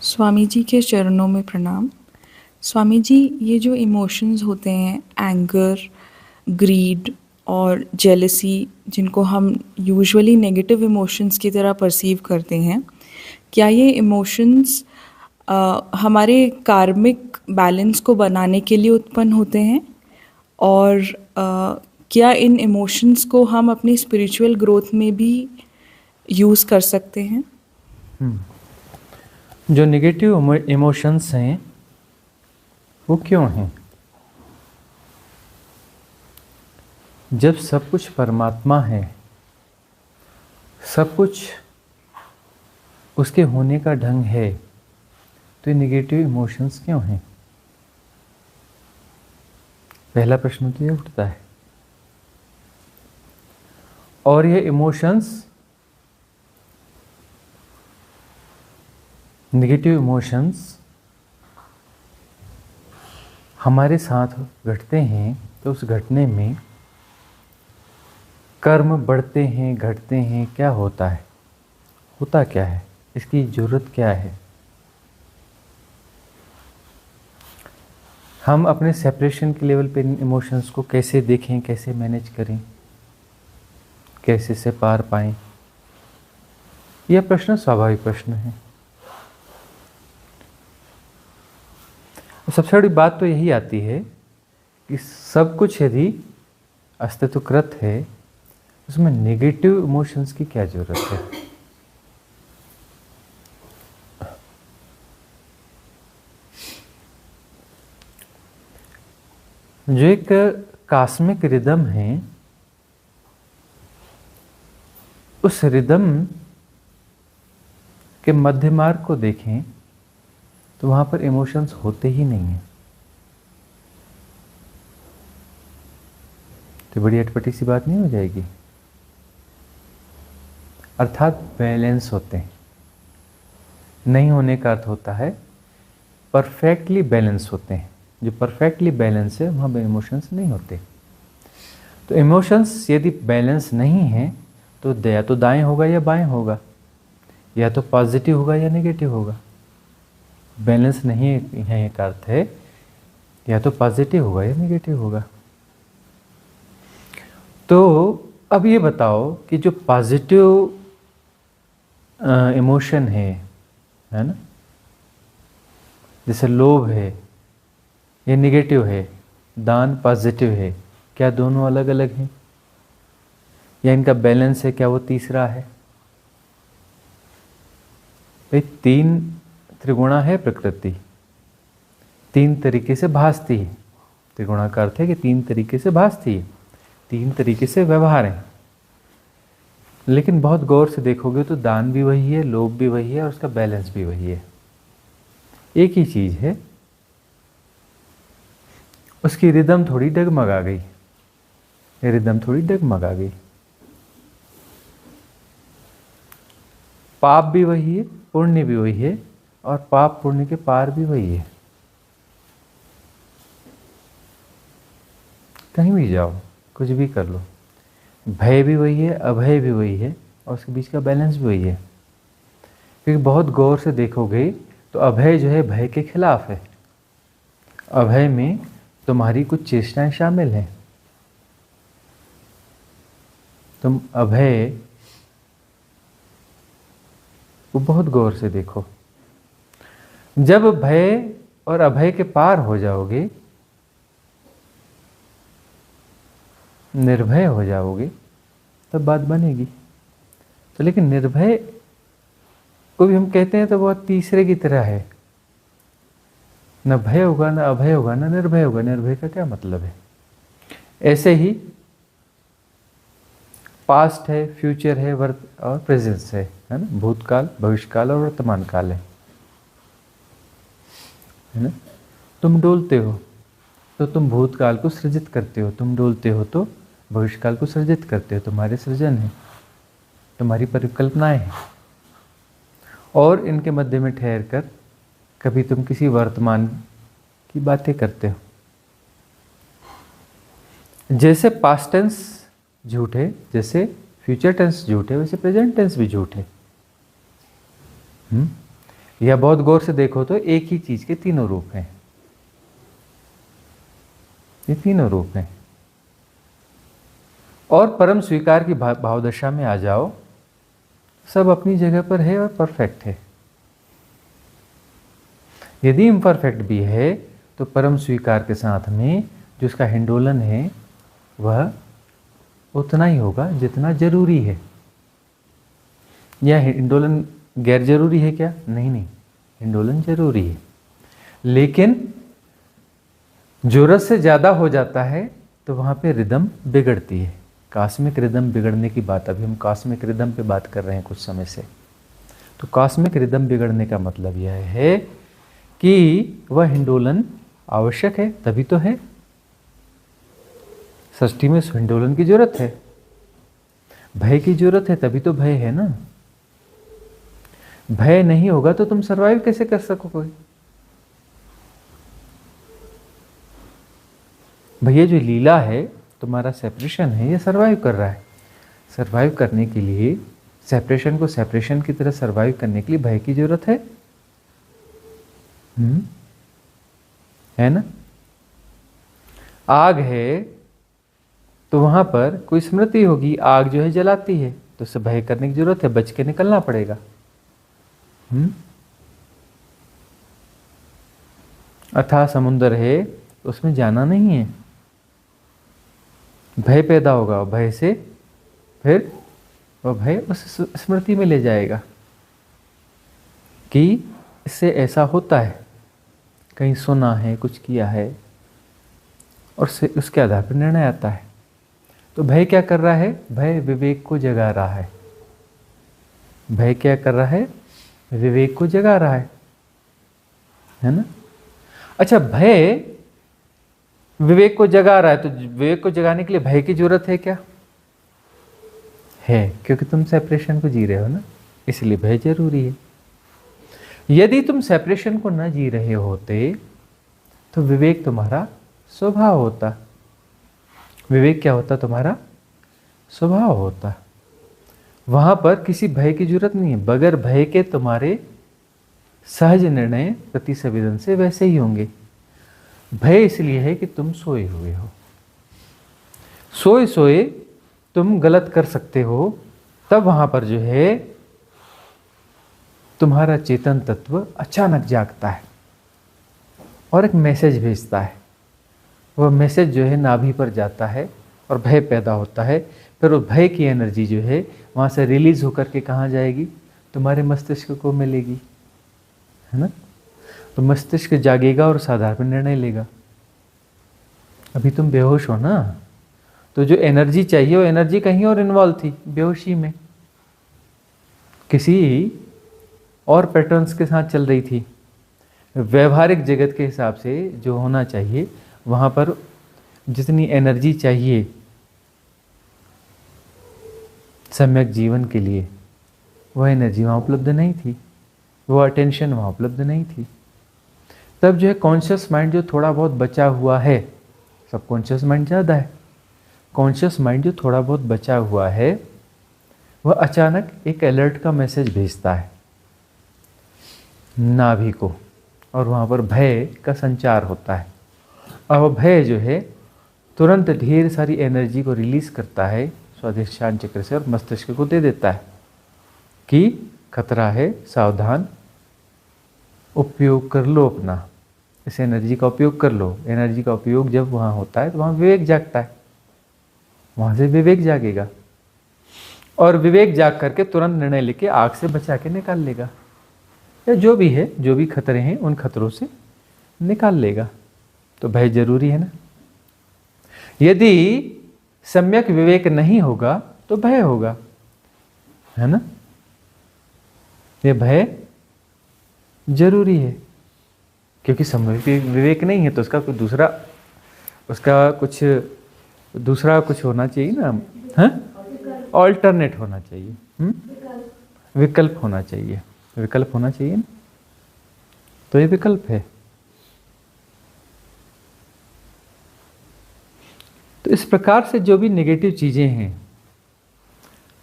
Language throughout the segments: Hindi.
स्वामी जी के चरणों में प्रणाम। स्वामी जी, ये जो इमोशंस होते हैं, एंगर, ग्रीड और जेलसी, जिनको हम यूजुअली नेगेटिव इमोशंस की तरह परसीव करते हैं, क्या ये इमोशंस हमारे कार्मिक बैलेंस को बनाने के लिए उत्पन्न होते हैं? और क्या इन इमोशंस को हम अपनी स्पिरिचुअल ग्रोथ में भी यूज़ कर सकते हैं? जो नेगेटिव इमोशंस हैं वो क्यों हैं? जब सब कुछ परमात्मा है, सब कुछ उसके होने का ढंग है, तो ये नेगेटिव इमोशंस क्यों हैं? पहला प्रश्न तो ये उठता है। और ये इमोशंस, नेगेटिव इमोशंस हमारे साथ घटते हैं तो उस घटने में कर्म बढ़ते हैं, घटते हैं, क्या होता है? होता क्या है? इसकी ज़रूरत क्या है? हम अपने सेपरेशन के लेवल पे इन इमोशंस को कैसे देखें, कैसे मैनेज करें, कैसे से पार पाएं? यह प्रश्न स्वाभाविक प्रश्न है। सबसे बड़ी बात तो यही आती है कि सब कुछ यदि अस्तित्वकृत है, उसमें नेगेटिव इमोशंस की क्या जरूरत है? जो एक कॉस्मिक रिदम है, उस रिदम के मध्य मार्ग को देखें तो वहां पर इमोशंस होते ही नहीं हैं। तो बड़ी अटपटी सी बात नहीं हो जाएगी? अर्थात बैलेंस होते हैं। नहीं होने का अर्थ होता है परफेक्टली बैलेंस होते हैं। जो परफेक्टली बैलेंस है वहाँ पर इमोशंस नहीं होते। तो इमोशंस यदि बैलेंस नहीं है तो या तो दाएं होगा या बाएं होगा, या तो पॉजिटिव होगा या नेगेटिव होगा। बैलेंस नहीं है एक अर्थ है, या तो पॉजिटिव होगा या नेगेटिव होगा। तो अब ये बताओ कि जो पॉजिटिव इमोशन है ना, जैसे लोभ है, ये नेगेटिव है, दान पॉजिटिव है, क्या दोनों अलग अलग हैं? या इनका बैलेंस है, क्या वो तीसरा है? भाई तीन त्रिगुणा है प्रकृति, तीन तरीके से भासती है। त्रिगुणा का अर्थ है कि तीन तरीके से भासती है, तीन तरीके से व्यवहार है। लेकिन बहुत गौर से देखोगे तो दान भी वही है, लोभ भी वही है, और उसका बैलेंस भी वही है। एक ही चीज है, उसकी रिदम थोड़ी डगमगा गई, रिदम थोड़ी डगमगा गई। पाप भी वही है, पुण्य भी वही है, और पाप पुण्य के पार भी वही है। कहीं भी जाओ, कुछ भी कर लो, भय भी वही है, अभय भी वही है, और उसके बीच का बैलेंस भी वही है। क्योंकि बहुत गौर से देखोगे तो अभय जो है भय के खिलाफ है। अभय में तुम्हारी कुछ चेष्टाएं शामिल हैं। तुम अभय को बहुत गौर से देखो। जब भय और अभय के पार हो जाओगे, निर्भय हो जाओगे, तब बात बनेगी। तो लेकिन निर्भय को भी हम कहते हैं तो बहुत तीसरे की तरह है। न भय होगा, न अभय होगा, न निर्भय होगा। निर्भय का क्या मतलब है? ऐसे ही पास्ट है, फ्यूचर है, और प्रेजेंस है ना? भूतकाल, भविष्यकाल और वर्तमान काल है ना? तुम डोलते हो तो तुम भूतकाल को सृजित करते हो, तुम डोलते हो तो भविष्यकाल को सृजित करते हो। तुम्हारे सृजन है, तुम्हारी परिकल्पनाएं हैं, और इनके मध्य में ठहर कर कभी तुम किसी वर्तमान की बातें करते हो। जैसे पास्ट टेंस झूठ है, जैसे फ्यूचर टेंस झूठ है, वैसे प्रेजेंट टेंस भी झूठ है। या बहुत गौर से देखो तो एक ही चीज के तीनों रूप हैं, ये तीनों रूप हैं। और परम स्वीकार की भावदशा में आ जाओ, सब अपनी जगह पर है और परफेक्ट है। यदि इम्परफेक्ट भी है तो परम स्वीकार के साथ में जो उसका हिंडोलन है वह उतना ही होगा जितना जरूरी है। या हिंडोलन गैर जरूरी है क्या? नहीं नहीं, हिंडोलन जरूरी है, लेकिन जरूरत से ज़्यादा हो जाता है तो वहाँ पे रिदम बिगड़ती है। कॉस्मिक रिदम बिगड़ने की बात, अभी हम कॉस्मिक रिदम पे बात कर रहे हैं कुछ समय से। तो कॉस्मिक रिदम बिगड़ने का मतलब यह है कि वह हिंडोलन आवश्यक है, तभी तो है। सृष्टि में उस हिंडोलन की जरूरत है, भय की जरूरत है, तभी तो भय है ना। भय नहीं होगा तो तुम सरवाइव कैसे कर सकोगे? भैया जो लीला है, तुम्हारा सेपरेशन है, ये सरवाइव कर रहा है। सरवाइव करने के लिए, सेपरेशन को सेपरेशन की तरह सरवाइव करने के लिए भय की जरूरत है, है ना। आग है तो वहां पर कोई स्मृति होगी, आग जो है जलाती है, तो उससे भय करने की जरूरत है, बच के निकलना पड़ेगा। अथाह समुद्र है तो उसमें जाना नहीं है, भय पैदा होगा, भय से फिर वह भय उस स्मृति में ले जाएगा कि इससे ऐसा होता है, कहीं सुना है, कुछ किया है, और उसके आधार पर निर्णय आता है। तो भय क्या कर रहा है? भय विवेक को जगा रहा है। भय क्या कर रहा है? विवेक को जगा रहा है ना। अच्छा, भय विवेक को जगा रहा है, तो विवेक को जगाने के लिए भय की जरूरत है क्या? है, क्योंकि तुम सेपरेशन को जी रहे हो ना, इसलिए भय जरूरी है। यदि तुम सेपरेशन को न जी रहे होते तो विवेक तुम्हारा स्वभाव होता। विवेक क्या होता? तुम्हारा स्वभाव होता। वहां पर किसी भय की जरूरत नहीं है। बगैर भय के तुम्हारे सहज निर्णय प्रति संवेदन से वैसे ही होंगे। भय इसलिए है कि तुम सोए हुए हो, सोए सोए तुम गलत कर सकते हो, तब वहां पर जो है तुम्हारा चेतन तत्व अचानक जागता है और एक मैसेज भेजता है। वह मैसेज जो है नाभि पर जाता है और भय पैदा होता है। फिर वो भय की एनर्जी जो है वहाँ से रिलीज होकर के कहाँ जाएगी? तुम्हारे मस्तिष्क को मिलेगी, है ना। तो मस्तिष्क जागेगा और साधारण निर्णय लेगा। अभी तुम बेहोश हो ना, तो जो एनर्जी चाहिए वो एनर्जी कहीं और इन्वॉल्व थी, बेहोशी में किसी और पैटर्न्स के साथ चल रही थी। व्यवहारिक जगत के हिसाब से जो होना चाहिए, वहाँ पर जितनी एनर्जी चाहिए सम्यक जीवन के लिए, वह एनर्जी वहाँ उपलब्ध नहीं थी, वो अटेंशन वहाँ उपलब्ध नहीं थी। तब जो है कॉन्शियस माइंड जो थोड़ा बहुत बचा हुआ है, सबकॉन्शियस माइंड ज़्यादा है, कॉन्शियस माइंड जो थोड़ा बहुत बचा हुआ है वह अचानक एक अलर्ट का मैसेज भेजता है नाभि को, और वहाँ पर भय का संचार होता है। और वह भय जो है तुरंत ढेर सारी एनर्जी को रिलीज करता है स्वाधिष्ठान चक्र से और मस्तिष्क को दे देता है कि खतरा है, सावधान, उपयोग कर लो अपना, इस एनर्जी का उपयोग कर लो। एनर्जी का उपयोग जब वहाँ होता है तो वहाँ विवेक जागता है, वहाँ से विवेक जागेगा और विवेक जाग करके तुरंत निर्णय लेके आग से बचा के निकाल लेगा, या जो भी है, जो भी खतरे हैं उन खतरों से निकाल लेगा। तो भय जरूरी है ना। यदि सम्यक विवेक नहीं होगा तो भय होगा, है ना। ये भय जरूरी है, क्योंकि सम्यक विवेक नहीं है तो उसका कोई दूसरा, उसका कुछ दूसरा कुछ होना चाहिए ना, हाँ, ऑल्टरनेट होना चाहिए, विकल्प होना चाहिए, विकल्प होना चाहिए ना। तो ये विकल्प है। तो इस प्रकार से जो भी नेगेटिव चीजें हैं,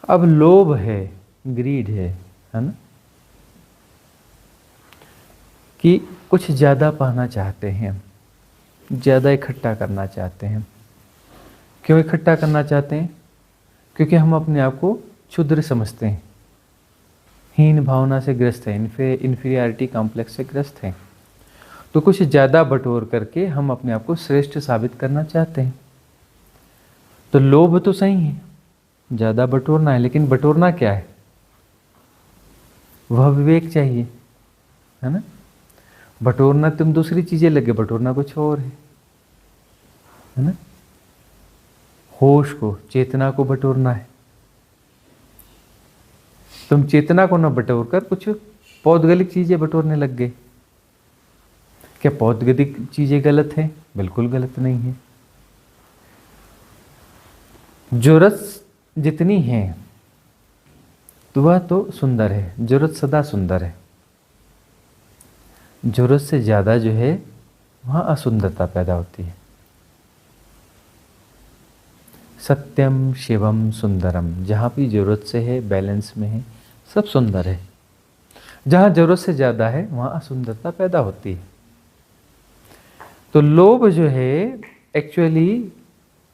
अब लोभ है, ग्रीड है ना, कि कुछ ज़्यादा पाना चाहते हैं, ज़्यादा इकट्ठा करना चाहते हैं। क्यों इकट्ठा करना चाहते हैं? क्योंकि हम अपने आप को क्षुद्र समझते हैं, हीन भावना से ग्रस्त हैं, इन्फीरियरिटी कॉम्प्लेक्स से ग्रस्त हैं। तो कुछ ज़्यादा बटोर करके हम अपने आप को श्रेष्ठ साबित करना चाहते हैं। तो लोभ तो सही है, ज़्यादा बटोरना है, लेकिन बटोरना क्या है? वह विवेक चाहिए, है ना। बटोरना तुम दूसरी चीज़ें लगे, बटोरना कुछ और है ना। होश को, चेतना को बटोरना है। तुम चेतना को न बटोर कर कुछ पौद्गलिक चीज़ें बटोरने लग गए। क्या पौद्गलिक चीज़ें गलत हैं? बिल्कुल गलत नहीं है। जो रस जितनी है तो वह तो सुंदर है, जो रस सदा सुंदर है। जरूरत से ज़्यादा जो है वहाँ असुंदरता पैदा होती है। सत्यम शिवम सुंदरम, जहाँ भी जरूरत से है, बैलेंस में है, सब सुंदर है। जहाँ जरूरत से ज़्यादा है वहाँ असुंदरता पैदा होती है। तो लोभ जो है एक्चुअली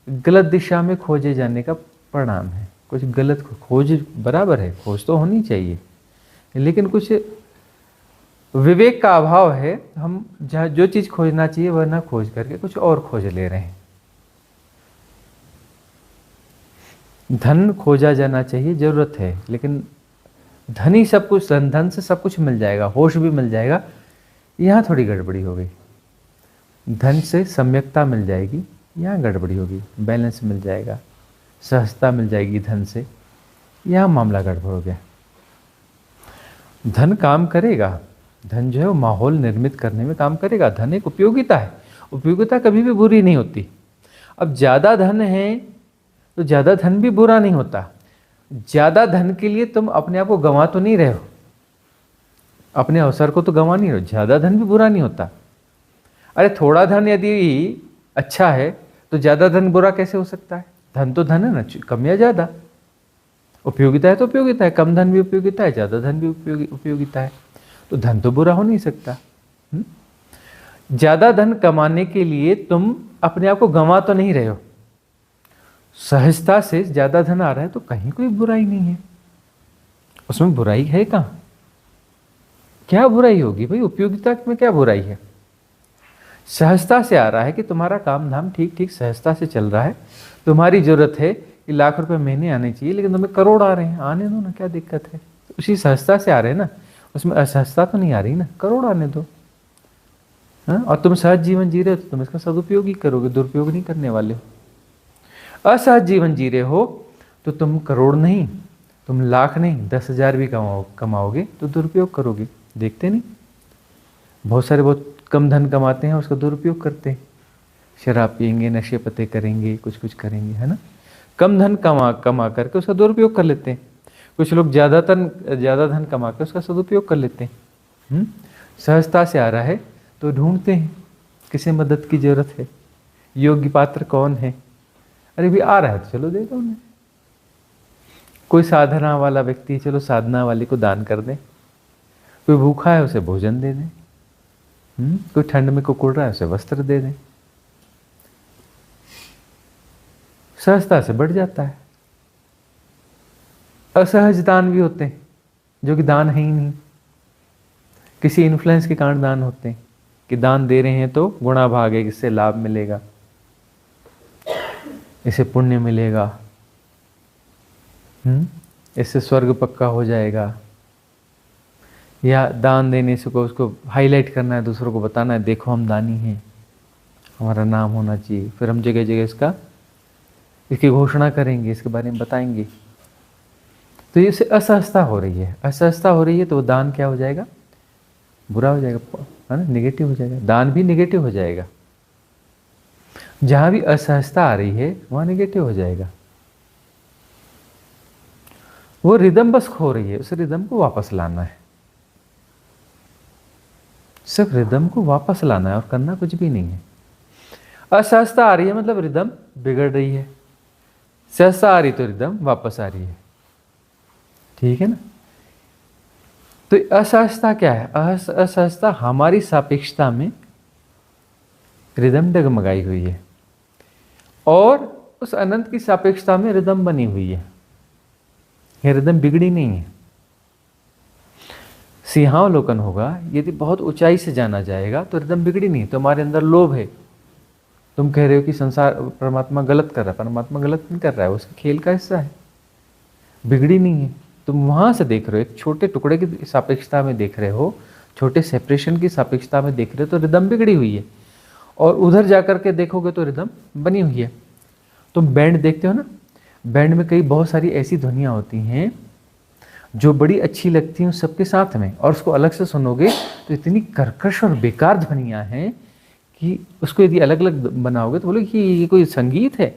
गलत दिशा में खोजे जाने का परिणाम है। कुछ गलत खोज बराबर है, खोज तो होनी चाहिए, लेकिन कुछ विवेक का अभाव है। हम जहाँ जो चीज़ खोजना चाहिए वह ना खोज करके कुछ और खोज ले रहे हैं। धन खोजा जाना चाहिए, जरूरत है, लेकिन धन ही सब कुछ, धन से सब कुछ मिल जाएगा, होश भी मिल जाएगा, यहाँ थोड़ी गड़बड़ी हो गई। धन से सम्यकता मिल जाएगी, यहाँ गड़बड़ी होगी। बैलेंस मिल जाएगा, सहजता मिल जाएगी धन से, यहाँ मामला गड़बड़ हो गया। धन काम करेगा, धन जो है वो माहौल निर्मित करने में काम करेगा। धन एक उपयोगिता है, उपयोगिता कभी भी बुरी नहीं होती। अब ज़्यादा धन है तो ज़्यादा धन भी बुरा नहीं होता। ज़्यादा धन के लिए तुम अपने आप को गंवा तो नहीं रहे हो, अपने अवसर को तो गंवा नहीं रहे हो। ज़्यादा धन भी बुरा नहीं होता। अरे थोड़ा धन यदि अच्छा है तो ज़्यादा धन बुरा कैसे हो सकता है? धन तो धन है ना, कम या ज़्यादा। उपयोगिता है तो उपयोगिता है, कम धन भी उपयोगिता है, ज़्यादा धन भी उपयोगिता है। तो धन तो बुरा हो नहीं सकता। ज़्यादा धन कमाने के लिए तुम अपने आप को गंवा तो नहीं रहे हो। सहजता से ज़्यादा धन आ रहा है तो कहीं कोई बुराई नहीं है, उसमें बुराई है कहाँ? क्या बुराई होगी भाई? उपयोगिता में क्या बुराई है? सहजता से आ रहा है कि तुम्हारा काम धाम ठीक ठीक सहजता से चल रहा है। तुम्हारी जरूरत है कि लाख रुपए महीने आने चाहिए, लेकिन तुम्हें करोड़ आ रहे हैं, आने दो ना, क्या दिक्कत है? तो उसी सहजता से आ रहे हैं ना, उसमें असहजता तो नहीं आ रही ना, करोड़ आने दो। हाँ, और तुम सहज जीवन जी रहे हो तो तुम इसका सदुपयोग ही करोगे, दुरुपयोग नहीं करने वाले हो। असहज जीवन जी रहे हो तो तुम करोड़ नहीं, तुम लाख नहीं, 10,000 भी कमाओगे तो दुरुपयोग करोगे। देखते नहीं, बहुत सारे बहुत कम धन कमाते हैं, उसका दुरुपयोग करते हैं, शराब पियेंगे, नशे पते करेंगे, कुछ कुछ करेंगे, है ना। कम धन कमा करके उसका दुरुपयोग कर लेते हैं। कुछ लोग ज़्यादा धन कमा कर उसका सदुपयोग कर लेते हैं। सहजता से आ रहा है तो ढूंढते हैं किसे मदद की जरूरत है, योग्य पात्र कौन है। अरे भी आ रहा है तो चलो दे दो उन्हें। कोई साधना वाला व्यक्ति, चलो साधना वाले को दान कर दें। कोई भूखा है उसे भोजन दे दें। कोई ठंड में कुकुड़ रहा है उसे वस्त्र दे दें। सहजता से बढ़ जाता है। असहज दान भी होते हैं जो कि दान है ही नहीं, किसी इन्फ्लुएंस के कारण दान होते हैं कि दान दे रहे हैं तो गुणा भाग है, इससे लाभ मिलेगा, इससे पुण्य मिलेगा, इससे स्वर्ग पक्का हो जाएगा। या दान देने से को उसको हाईलाइट करना है, दूसरों को बताना है देखो हम दानी हैं, हमारा नाम होना चाहिए। फिर हम जगह जगह इसकी घोषणा करेंगे, इसके बारे में बताएंगे। तो इससे असहजता हो रही है। असहजता हो रही है तो वो दान क्या हो जाएगा? बुरा हो जाएगा, है ना, नेगेटिव हो जाएगा। दान भी नेगेटिव हो जाएगा। जहां भी असहजता आ रही है वहां नेगेटिव हो जाएगा। वो रिदम बस खो रही है, उस रिदम को वापस लाना है। सिर्फ रिदम को वापस लाना है और करना कुछ भी नहीं है। असहजता आ रही है मतलब रिदम बिगड़ रही है, सहजता आ रही तो रिदम वापस आ रही है। ठीक है ना। तो असहजता क्या है? असहजता हमारी सापेक्षता में रिदम डगमगाई हुई है और उस अनंत की सापेक्षता में रिदम बनी हुई है। यह रिदम बिगड़ी नहीं है। सिंहावलोकन होगा, यदि बहुत ऊंचाई से जाना जाएगा तो रिदम बिगड़ी नहीं। तुम्हारे अंदर लोभ है, तुम कह रहे हो कि संसार परमात्मा गलत कर रहा है। परमात्मा गलत नहीं कर रहा है, उसके खेल का हिस्सा है, बिगड़ी नहीं है। तुम वहां से देख रहे हो, एक छोटे टुकड़े की सापेक्षता में देख रहे हो, छोटे सेपरेशन की सापेक्षता में देख रहे हो, तो रिदम बिगड़ी हुई है। और उधर जाकर के देखोगे तो रिदम बनी हुई है। तुम बैंड देखते हो ना, बैंड में कई बहुत सारी ऐसी ध्वनियाँ होती हैं जो बड़ी अच्छी लगती हैं उस सबके साथ में, और उसको अलग से सुनोगे तो इतनी कर्कश और बेकार ध्वनियाँ हैं कि उसको यदि अलग अलग बनाओगे तो बोलोगे कि ये कोई संगीत है,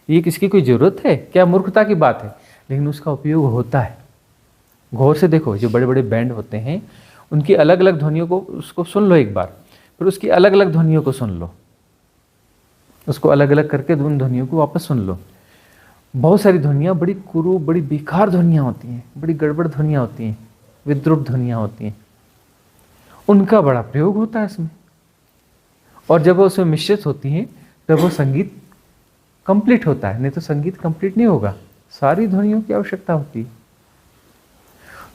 ये किसकी कोई ज़रूरत है क्या? मूर्खता की बात है, लेकिन उसका उपयोग होता है। गौर से देखो, जो बड़े बड़े बैंड होते हैं उनकी अलग अलग ध्वनियों को उसको सुन लो एक बार, फिर उसकी अलग अलग ध्वनियों को सुन लो, उसको अलग अलग करके उन ध्वनियों को वापस सुन लो। बहुत सारी ध्वनियाँ बड़ी कुरूप, बड़ी बेकार ध्वनियाँ होती हैं, बड़ी गड़बड़ ध्वनियाँ होती हैं, विद्रूप ध्वनियाँ होती हैं, उनका बड़ा प्रयोग होता है इसमें। और जब वो उसमें मिश्रित होती हैं तब वो संगीत कंप्लीट होता है, नहीं तो संगीत कंप्लीट नहीं होगा, सारी ध्वनियों की आवश्यकता होती है।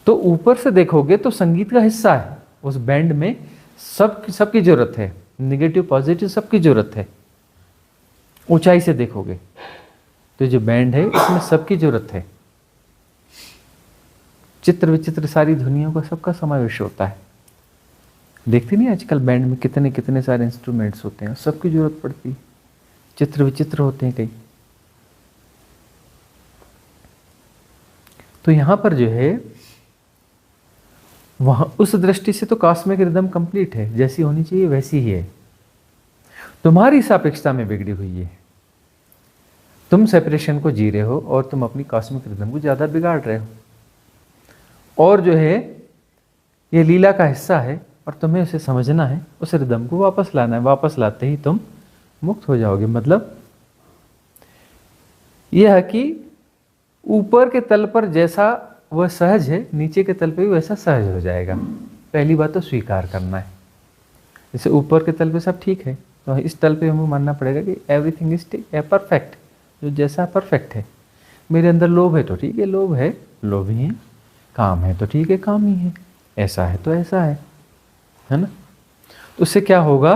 तो ऊपर से देखोगे तो संगीत का हिस्सा है उस बैंड में, सबकी जरूरत है, निगेटिव पॉजिटिव सबकी जरूरत है। ऊंचाई से देखोगे तो जो बैंड है उसमें सबकी जरूरत है, चित्र विचित्र सारी ध्वनियों का सबका समावेश होता है। देखते नहीं आजकल बैंड में कितने कितने सारे इंस्ट्रूमेंट्स होते हैं, सबकी जरूरत पड़ती है, चित्र विचित्र होते हैं कई। तो यहां पर जो है वहां उस दृष्टि से तो कॉस्मिक रिदम कंप्लीट है, जैसी होनी चाहिए वैसी ही है। तुम्हारी सापेक्षता में बिगड़ी हुई है, तुम सेपरेशन को जी रहे हो और तुम अपनी कॉस्मिक रिदम को ज्यादा बिगाड़ रहे हो। और जो है ये लीला का हिस्सा है और तुम्हें उसे समझना है, उस रिदम को वापस लाना है। वापस लाते ही तुम मुक्त हो जाओगे। मतलब यह है कि ऊपर के तल पर जैसा वह सहज है, नीचे के तल पे भी वैसा सहज हो जाएगा। पहली बात तो स्वीकार करना है। जैसे ऊपर के तल पे सब ठीक है, तो इस तल पे हमें मानना पड़ेगा कि एवरीथिंग इज परफेक्ट, जो जैसा परफेक्ट है। मेरे अंदर लोभ है तो ठीक है, लोभ है, लोभ ही है। काम है तो ठीक है, काम ही है। ऐसा है तो ऐसा है ना। तो उससे क्या होगा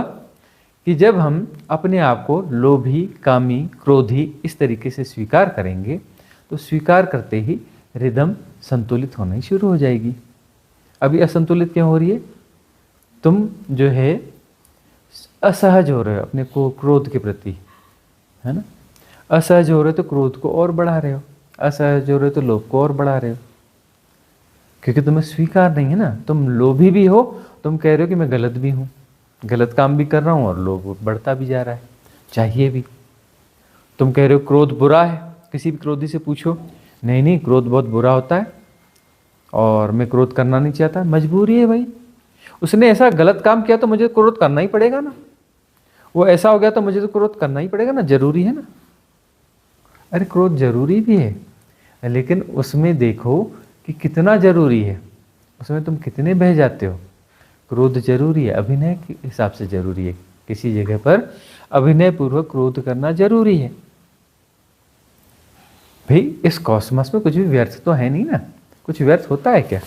कि जब हम अपने आप को लोभी, कामी, क्रोधी इस तरीके से स्वीकार करेंगे तो स्वीकार करते ही रिदम संतुलित होना ही शुरू हो जाएगी। अभी असंतुलित क्यों हो रही है? तुम जो है असहज हो रहे हो अपने को क्रोध के प्रति, है ना। असहज हो रहे हो तो क्रोध को और बढ़ा रहे हो, असहज हो रहे हो तो लोभ को और बढ़ा रहे हो, क्योंकि तुम्हें स्वीकार नहीं है ना। तुम लोभी भी हो, तुम कह रहे हो कि मैं गलत भी हूँ, गलत काम भी कर रहा हूँ और लोभ बढ़ता भी जा रहा है, चाहिए भी। तुम कह रहे हो क्रोध बुरा है, किसी भी क्रोधी से पूछो, नहीं नहीं क्रोध बहुत बुरा होता है और मैं क्रोध करना नहीं चाहता, मजबूरी है भाई। उसने ऐसा गलत काम किया तो मुझे क्रोध करना ही पड़ेगा ना, वो ऐसा हो गया तो मुझे तो क्रोध करना ही पड़ेगा ना, जरूरी है ना। अरे क्रोध जरूरी भी है, लेकिन उसमें देखो कि कितना जरूरी है, उसमें तुम कितने बह जाते हो। क्रोध जरूरी है, अभिनय के हिसाब से जरूरी है, किसी जगह पर अभिनय पूर्वक क्रोध करना जरूरी है। भाई इस कॉस्मस में कुछ भी व्यर्थ तो है नहीं ना, कुछ व्यर्थ होता है क्या?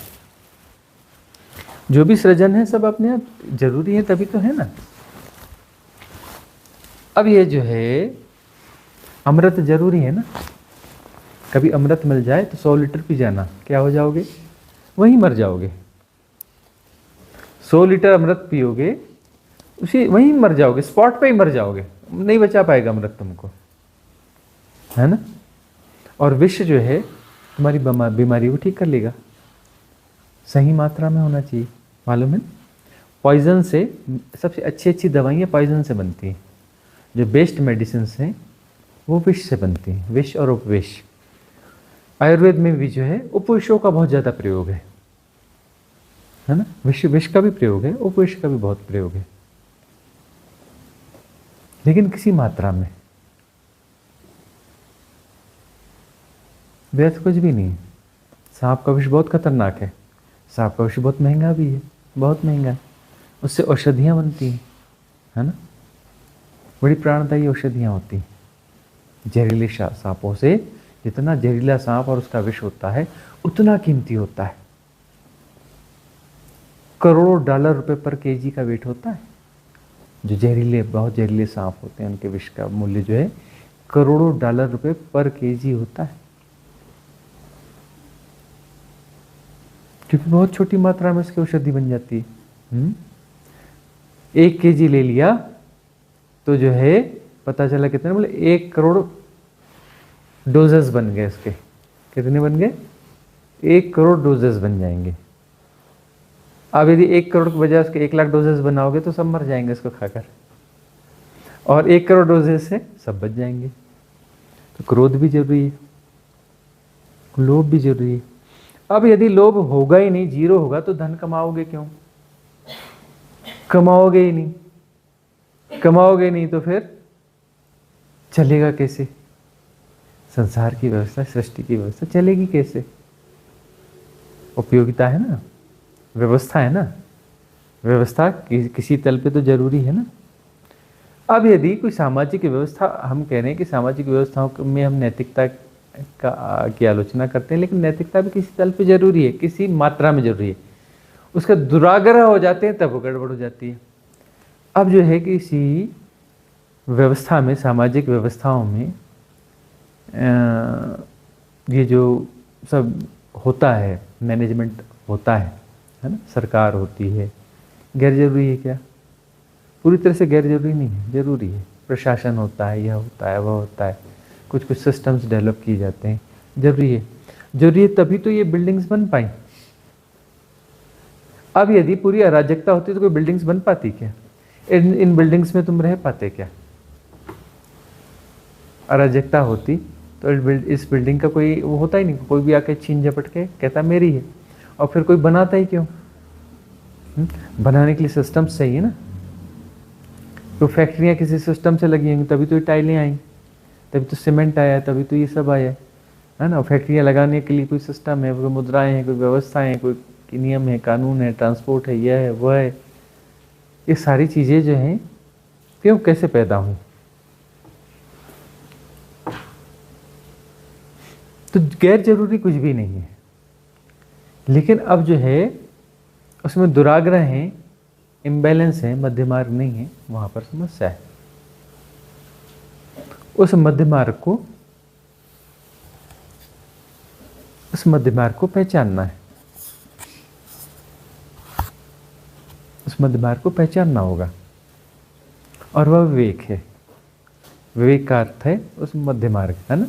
जो भी सृजन है सब अपने आप जरूरी है, तभी तो है ना। अब ये जो है अमृत जरूरी है ना, कभी अमृत मिल जाए तो 100 लीटर पी जाना, क्या हो जाओगे? वहीं मर जाओगे। 100 लीटर अमृत पियोगे, उसी वहीं मर जाओगे, स्पॉट पे ही मर जाओगे, नहीं बचा पाएगा अमृत तुमको, है ना। और विष जो है तुम्हारी बीमारी को ठीक कर लेगा, सही मात्रा में होना चाहिए, मालूम है। पॉइजन से सबसे अच्छी अच्छी दवाइयाँ पॉइजन से बनती हैं, जो बेस्ट मेडिसिन हैं वो विष से बनती हैं, विष और उपविष। आयुर्वेद में भी जो है उपविषों का बहुत ज़्यादा प्रयोग है ना। विष का भी प्रयोग है, उपविष का भी बहुत प्रयोग है, लेकिन किसी मात्रा में। व्यर्थ कुछ भी नहीं। सांप का विष बहुत खतरनाक है, सांप का विष बहुत महंगा भी है, बहुत महंगा है। उससे औषधियाँ बनती हैं, है ना, बड़ी प्राणदायी औषधियाँ होती हैं। जहरीले सांपों से, जितना जहरीला सांप और उसका विष होता है उतना कीमती होता है। करोड़ों डॉलर रुपए पर केजी का वेट होता है। जो जहरीले, बहुत जहरीले सांप होते हैं उनके विष का मूल्य जो है करोड़ों डॉलर रुपए पर केजी होता है, क्योंकि बहुत छोटी मात्रा में इसकी औषधि बन जाती है। 1 केजी ले लिया तो जो है पता चला कितने, बोले 1 करोड़ डोजेस बन गए इसके। कितने बन गए? 1 करोड़ डोजेस बन जाएंगे। अब यदि 1 करोड़ के बजाय उसके 1 लाख डोजेस बनाओगे तो सब मर जाएंगे इसको खाकर, और 1 करोड़ डोजेस से सब बच जाएंगे। तो क्रोध भी जरूरी है, लोभ भी जरूरी है। अब यदि लोभ होगा ही नहीं, जीरो होगा, तो धन कमाओगे क्यों? कमाओगे ही नहीं, कमाओगे नहीं तो फिर चलेगा कैसे? संसार की व्यवस्था, सृष्टि की व्यवस्था चलेगी कैसे? उपयोगिता है ना, व्यवस्था है ना, व्यवस्था किसी तल पे तो जरूरी है ना। अब यदि कोई सामाजिक व्यवस्था, हम कह रहे हैं कि सामाजिक व्यवस्थाओं में हम नैतिकता की आलोचना करते हैं, लेकिन नैतिकता भी किसी तल पे जरूरी है, किसी मात्रा में जरूरी है। उसका दुराग्रह हो जाते हैं तब वो गड़बड़ हो जाती है। अब जो है कि इसी व्यवस्था में, सामाजिक व्यवस्थाओं में ये जो सब होता है, मैनेजमेंट होता है ना, सरकार होती है, गैर जरूरी है क्या? पूरी तरह से गैर जरूरी नहीं है, जरूरी है। प्रशासन होता है, यह होता है, वह होता है, कुछ कुछ सिस्टम्स डेवलप किए जाते हैं, जरूरी है। जरूरी है तभी तो ये बिल्डिंग्स बन पाई। अब यदि पूरी अराजकता होती तो कोई बिल्डिंग्स बन पाती क्या? इन बिल्डिंग्स में तुम रह पाते क्या? अराजकता होती तो इस बिल्डिंग का कोई वो होता ही नहीं, कोई भी आके छीन झपट के कहता मेरी है, और फिर कोई बनाता ही क्यों? बनाने के लिए सिस्टम चाहिए ना। तो फैक्ट्रियां किसी सिस्टम से लगी होंगी तभी तो ये टाइलें आई, तभी तो सीमेंट आया, तभी तो ये सब आया, है ना। फैक्ट्रियां लगाने के लिए कोई सिस्टम है, कोई मुद्राएं हैं, कोई व्यवस्थाएं हैं, कोई नियम है, कानून है, ट्रांसपोर्ट है, यह है, वह है। ये सारी चीजें जो हैं क्यों, कैसे पैदा हुई? तो गैर जरूरी कुछ भी नहीं है, लेकिन अब जो है उसमें दुराग्रह है, इम्बैलेंस है, मध्य मार्ग नहीं है, वहां पर समस्या है। उस मध्य मार्ग को पहचानना है, उस मध्य मार्ग को पहचानना होगा, और वह विवेक है। विवेक का अर्थ है उस मध्य मार्ग, है ना।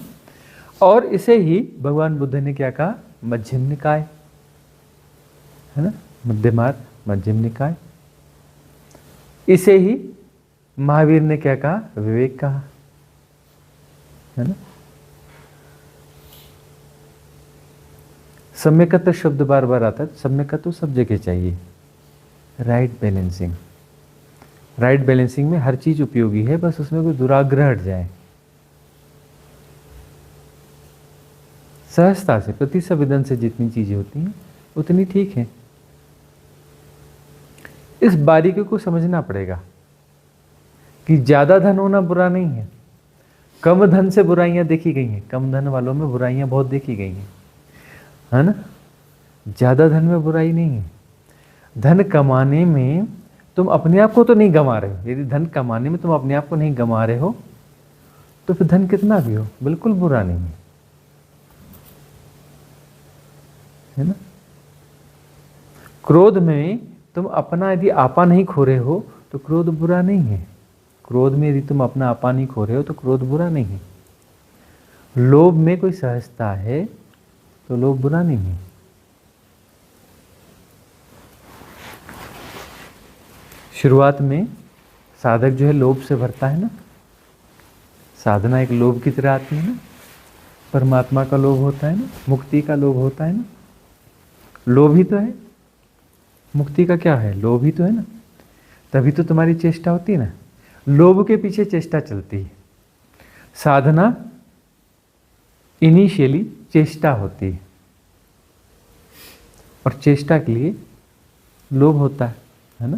और इसे ही भगवान बुद्ध ने क्या कहा? मध्यम निकाय, है ना, मध्य मार्ग, मध्यम निकाय। इसे ही महावीर ने क्या कहा? विवेक कहा, है ना। सम्यकत्व शब्द बार बार आता है, सम्यकत्व सब जगह चाहिए। राइट बैलेंसिंग, राइट बैलेंसिंग में हर चीज उपयोगी है, बस उसमें कोई दुराग्रह हट जाए। सहजता से, प्रति संवेदन से जितनी चीजें होती हैं उतनी ठीक है। इस बारीकी को समझना पड़ेगा कि ज्यादा धन होना बुरा नहीं है। कम धन से बुराइयां देखी गई हैं, कम धन वालों में बुराइयां बहुत देखी गई हैं, है ना। ज्यादा धन में बुराई नहीं है। धन कमाने में तुम अपने आप को तो नहीं गंवा रहे हो। यदि धन कमाने में तुम अपने आप को नहीं गंवा रहे हो तो फिर धन कितना भी हो बिल्कुल बुरा नहीं है ना। क्रोध में तुम अपना यदि आपा नहीं खो रहे हो तो क्रोध बुरा नहीं है। क्रोध में यदि तुम अपना आपा नहीं खो रहे हो तो क्रोध बुरा नहीं है। लोभ में कोई सहजता है तो लोभ बुरा नहीं है। शुरुआत में साधक जो है लोभ से भरता है ना। साधना एक लोभ की तरह आती है ना। परमात्मा का लोभ होता है ना, मुक्ति का लोभ होता है ना। लोभ ही तो है, मुक्ति का क्या है? लोभ ही तो है ना। तभी तो तुम्हारी चेष्टा होती है ना। लोभ के पीछे चेष्टा चलती है। साधना इनिशियली चेष्टा होती है। और चेष्टा के लिए लोभ होता है ना।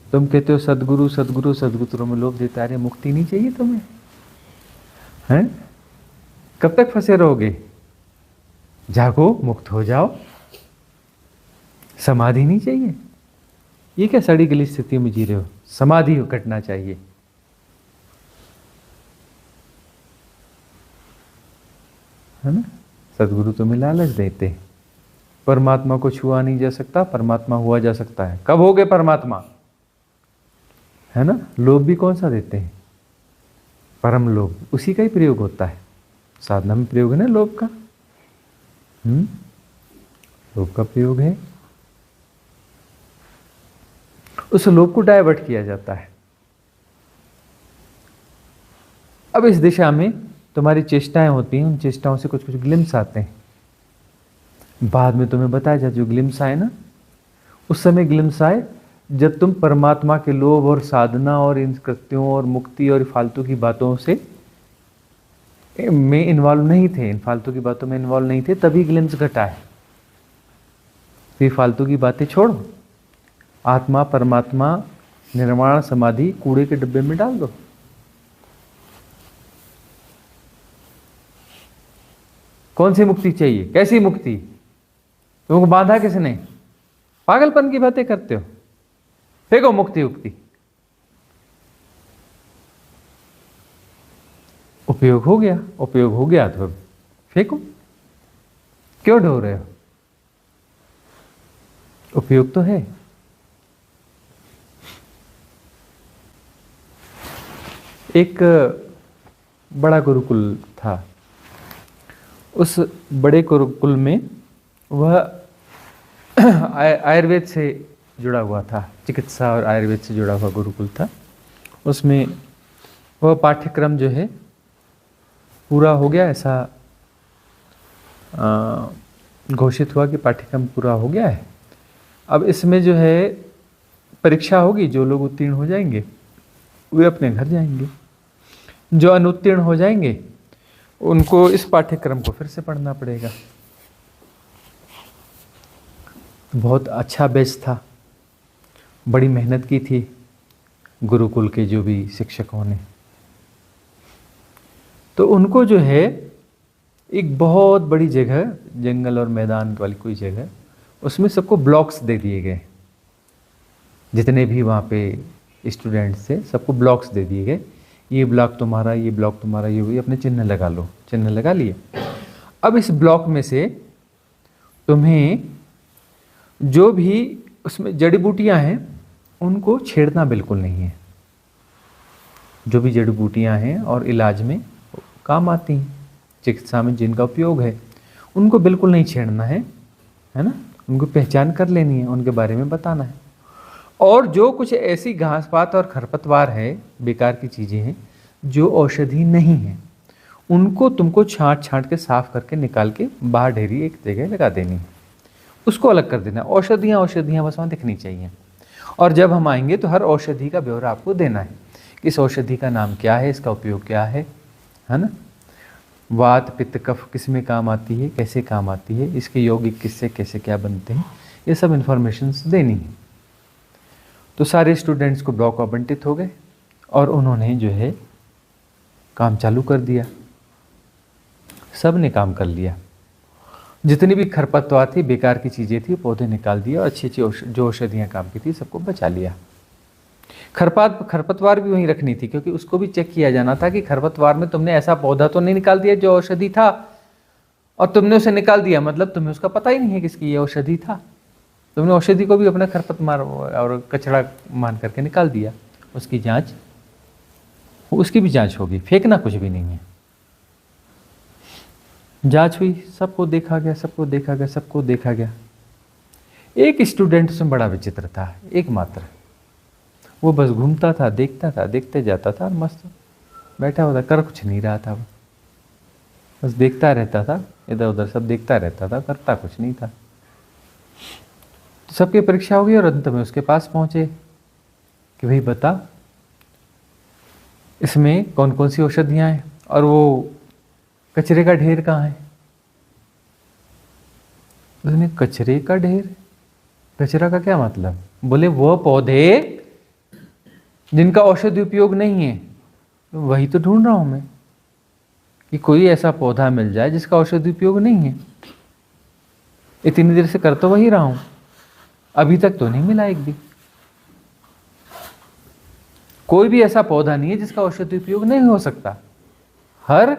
तुम कहते हो सदगुरु सदगुरु, सदगुरु तुम्हें लोभ देता है, अरे मुक्ति नहीं चाहिए तुम्हें, हैं? कब तक फंसे रहोगे? जागो, मुक्त हो जाओ, समाधि नहीं चाहिए। ये क्या सड़ी गली स्थिति में जी रहे हो? समाधि कटना चाहिए, है ना। सदगुरु तुम्हें लालच देते हैं, परमात्मा को छुआ नहीं जा सकता, परमात्मा हुआ जा सकता है। कब हो गए परमात्मा, है ना। लोभ भी कौन सा देते हैं? परम लोभ, उसी का ही प्रयोग होता है, साधना में प्रयोग है ना लोभ का। लोभ का प्रयोग है, उस लोभ को डाइवर्ट किया जाता है। अब इस दिशा में तुम्हारी चेष्टाएं होती हैं, उन चेष्टाओं से कुछ कुछ ग्लिम्स आते हैं। बाद में तुम्हें बताया जाए जो ग्लिम्स आए ना, उस समय ग्लिम्स आए जब तुम परमात्मा के लोभ और साधना और इन कृत्यों और मुक्ति और फालतू की बातों से में इन्वॉल्व नहीं थे, इन फालतू की बातों में इन्वॉल्व नहीं थे, तभी ग्लिम्स घटा है। तो ये फालतू की बातें छोड़ो, आत्मा परमात्मा निर्वाण समाधि कूड़े के डिब्बे में डाल दो। कौन सी मुक्ति चाहिए? कैसी मुक्ति? तुमको बांधा किसने? पागलपन की बातें करते हो, फेंको मुक्ति उक्ति। उपयोग हो गया, उपयोग हो गया तो फेंको, क्यों ढो रहे हो? उपयोग तो है। एक बड़ा गुरुकुल था, उस बड़े गुरुकुल में वह आयुर्वेद से जुड़ा हुआ था, चिकित्सा और आयुर्वेद से जुड़ा हुआ गुरुकुल था। उसमें वह पाठ्यक्रम जो है पूरा हो गया, ऐसा घोषित हुआ कि पाठ्यक्रम पूरा हो गया है। अब इसमें जो है परीक्षा होगी, जो लोग उत्तीर्ण हो जाएंगे वे अपने घर जाएंगे, जो अनुत्तीर्ण हो जाएंगे उनको इस पाठ्यक्रम को फिर से पढ़ना पड़ेगा। बहुत अच्छा बैच था, बड़ी मेहनत की थी गुरुकुल के जो भी शिक्षकों ने। तो उनको जो है एक बहुत बड़ी जगह, जंगल और मैदान वाली कोई जगह, उसमें सबको ब्लॉक्स दे दिए गए। जितने भी वहाँ पे स्टूडेंट्स थे सबको ब्लॉक्स दे दिए गए, ये ब्लॉक तुम्हारा, ये ब्लॉक तुम्हारा, ये अपने चिन्ह लगा लो। चिन्ह लगा लिए। अब इस ब्लॉक में से तुम्हें जो भी उसमें जड़ी बूटियाँ हैं उनको छेड़ना बिल्कुल नहीं है। जो भी जड़ी बूटियाँ हैं और इलाज में काम आती हैं, चिकित्सा में जिनका उपयोग है, उनको बिल्कुल नहीं छेड़ना है ना। उनको पहचान कर लेनी है, उनके बारे में बताना है। और जो कुछ ऐसी घास पात और खरपतवार है, बेकार की चीज़ें हैं जो औषधि नहीं है, उनको तुमको छांट छांट के साफ करके निकाल के बाहर ढेरी एक जगह लगा देनी है, उसको अलग कर देना। औषधियाँ बस वहाँ दिखनी चाहिए। और जब हम आएंगे तो हर औषधि का ब्यौरा आपको देना है कि इस औषधि का नाम क्या है, इसका उपयोग क्या है ना। वात पित्त कफ किस में काम आती है, कैसे काम आती है, इसके यौगिक किससे कैसे क्या बनते हैं, ये सब इन्फॉर्मेशंस देनी है। तो सारे स्टूडेंट्स को ब्लॉक आवंटित हो गए और उन्होंने जो है काम चालू कर दिया। सब ने काम कर लिया, जितनी भी खरपतवार थी, बेकार की चीज़ें थी, पौधे निकाल दिए और अच्छी अच्छी जो औषधियाँ काम की थी सबको बचा लिया। खरपतवार भी वहीं रखनी थी, क्योंकि उसको भी चेक किया जाना था कि खरपतवार में तुमने ऐसा पौधा तो नहीं निकाल दिया जो औषधि था, और तुमने उसे निकाल दिया मतलब तुम्हें उसका पता ही नहीं है किसकी ये औषधि था। तुमने औषधि को भी अपना खरपतवार और कचरा मान करके निकाल दिया। उसकी जांच, उसकी भी जांच होगी, फेंकना कुछ भी नहीं है। जांच हुई, सबको देखा गया, सबको देखा गया, सबको देखा गया। एक स्टूडेंट उसमें बड़ा विचित्र था, एकमात्र। वो बस घूमता था, देखता था, देखते जाता था और मस्त बैठा हुआ था, कर कुछ नहीं रहा था। वो बस देखता रहता था, इधर उधर सब देखता रहता था, करता कुछ नहीं था। तो सबकी परीक्षा हो गई और अंत में उसके पास पहुंचे कि भाई बता इसमें कौन कौन सी औषधियाँ हैं और वो कचरे का ढेर कहाँ है। उसने कचरे का ढेर, कचरा का क्या मतलब? बोले वो पौधे जिनका औषधि उपयोग नहीं है, वही तो ढूंढ रहा हूं मैं, कि कोई ऐसा पौधा मिल जाए जिसका औषधि उपयोग नहीं है। इतनी देर से कर तो वही रहा हूं, अभी तक तो नहीं मिला एक भी। कोई भी ऐसा पौधा नहीं है जिसका औषधि उपयोग नहीं हो सकता, हर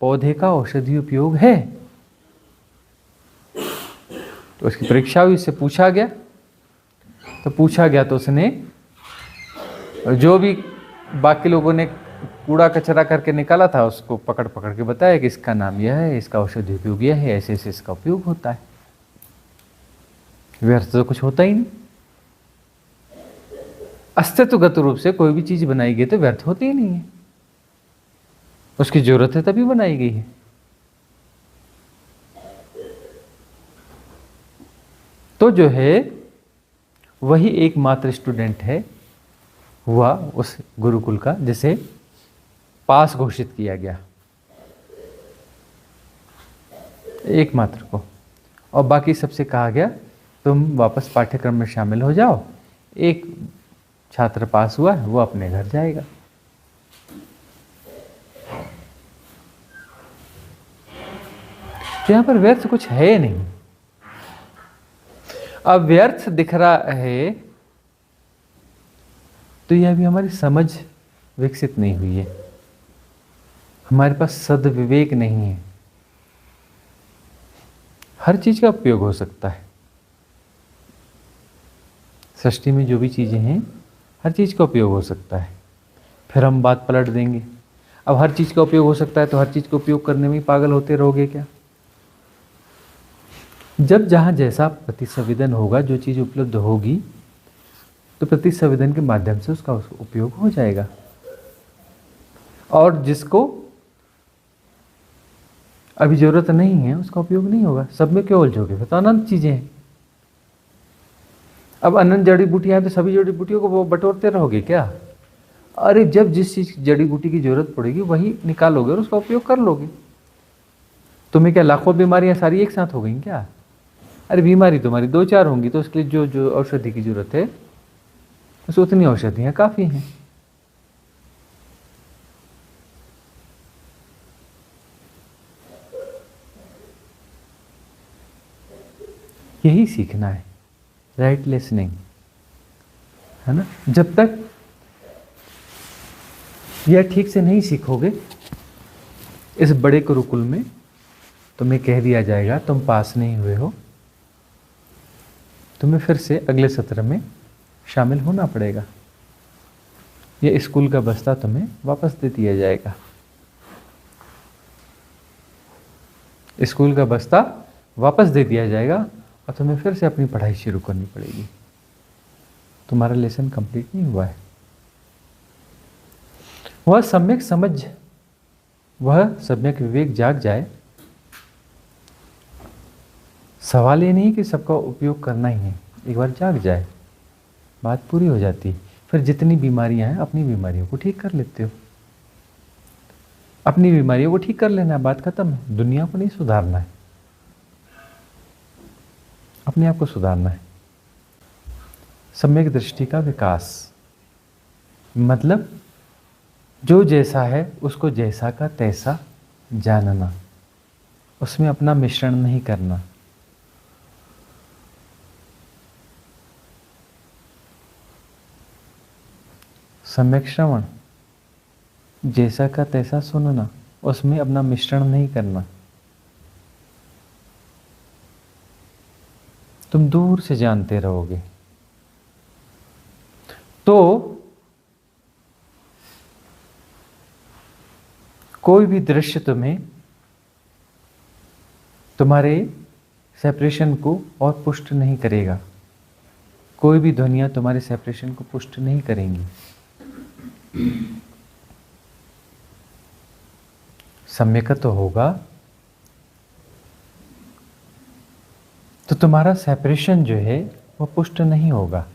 पौधे का औषधि उपयोग है। तो उसकी परीक्षा हुई, इससे पूछा गया, तो उसने जो भी बाकी लोगों ने कूड़ा कचरा करके निकाला था उसको पकड़ पकड़ के बताया कि इसका नाम यह है, इसका औषधि उपयोग यह है, ऐसे ऐसे इसका उपयोग होता है। व्यर्थ तो कुछ होता ही नहीं। अस्तित्वगत रूप से कोई भी चीज बनाई गई तो व्यर्थ होती ही नहीं है, उसकी जरूरत है तभी बनाई गई है। तो जो है वही एकमात्र स्टूडेंट है हुआ उस गुरुकुल का जिसे पास घोषित किया गया, एकमात्र को। और बाकी सबसे कहा गया तुम वापस पाठ्यक्रम में शामिल हो जाओ। एक छात्र पास हुआ है, वो अपने घर जाएगा। तो यहां पर व्यर्थ कुछ है नहीं। अब व्यर्थ दिख रहा है तो यह भी हमारी समझ विकसित नहीं हुई है, हमारे पास सद्विवेक नहीं है। हर चीज का उपयोग हो सकता है, सृष्टि में जो भी चीजें हैं हर चीज का उपयोग हो सकता है। फिर हम बात पलट देंगे, अब हर चीज का उपयोग हो सकता है तो हर चीज का उपयोग करने में ही पागल होते रहोगे क्या? जब जहां जैसा प्रतिसंवेदन होगा, जो चीज उपलब्ध होगी तो प्रतिसंवेदन के माध्यम से उसका उपयोग हो जाएगा। और जिसको अभी जरूरत नहीं है उसका उपयोग नहीं होगा। सब में क्यों उलझोगे? फिर तो अनंत चीजें हैं। अब अनंत जड़ी बूटियां हैं तो सभी जड़ी बूटियों को वो बटोरते रहोगे क्या? अरे जब जिस चीज जड़ी बूटी की जरूरत पड़ेगी वही निकालोगे और उसका उपयोग कर लोगे। तुम्हें क्या लाखों बीमारियां सारी एक साथ हो गई क्या? अरे बीमारी तुम्हारी दो चार होंगी तो उसके लिए जो जो औषधि की जरूरत है बस उतनी औषधियां काफी हैं। यही सीखना है, राइट लिसनिंग, है ना? जब तक यह ठीक से नहीं सीखोगे इस बड़े गुरुकुल में तुम्हें कह दिया जाएगा तुम पास नहीं हुए हो, तुम्हें फिर से अगले सत्र में शामिल होना पड़ेगा। यह स्कूल का बस्ता तुम्हें वापस दे दिया जाएगा। स्कूल का बस्ता वापस दे दिया जाएगा और तुम्हें फिर से अपनी पढ़ाई शुरू करनी पड़ेगी। तुम्हारा लेसन कंप्लीट नहीं हुआ है। वह सम्यक समझ, वह सम्यक विवेक जाग जाए। सवाल ये नहीं कि सबका उपयोग करना ही है, एक बार जाग जाए बात पूरी हो जाती। फिर जितनी बीमारियां हैं अपनी बीमारियों को ठीक कर लेते हो। अपनी बीमारियों को ठीक कर लेना है, बात खत्म है। दुनिया को नहीं सुधारना है, अपने आप को सुधारना है। सम्यक दृष्टि का विकास मतलब जो जैसा है उसको जैसा का तैसा जानना, उसमें अपना मिश्रण नहीं करना। सम्यक श्रवण, जैसा का तैसा सुनना, उसमें अपना मिश्रण नहीं करना। तुम दूर से जानते रहोगे तो कोई भी दृश्य तुम्हें तुम्हारे सेपरेशन को और पुष्ट नहीं करेगा। कोई भी ध्वनियां तुम्हारे सेपरेशन को पुष्ट नहीं करेंगी। सम्यकत्व होगा तो तुम्हारा सेपरेशन जो है वो पुष्ट नहीं होगा।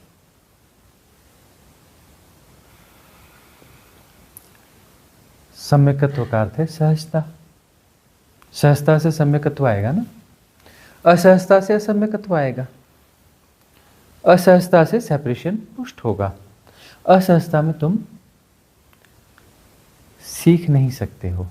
सम्यकत्व का अर्थ है सहजता। सहजता से सम्यकत्व आएगा ना। असहजता से असम्यकत्व आएगा, असहजता से सेपरेशन पुष्ट होगा, असहजता में तुम सीख नहीं सकते हो,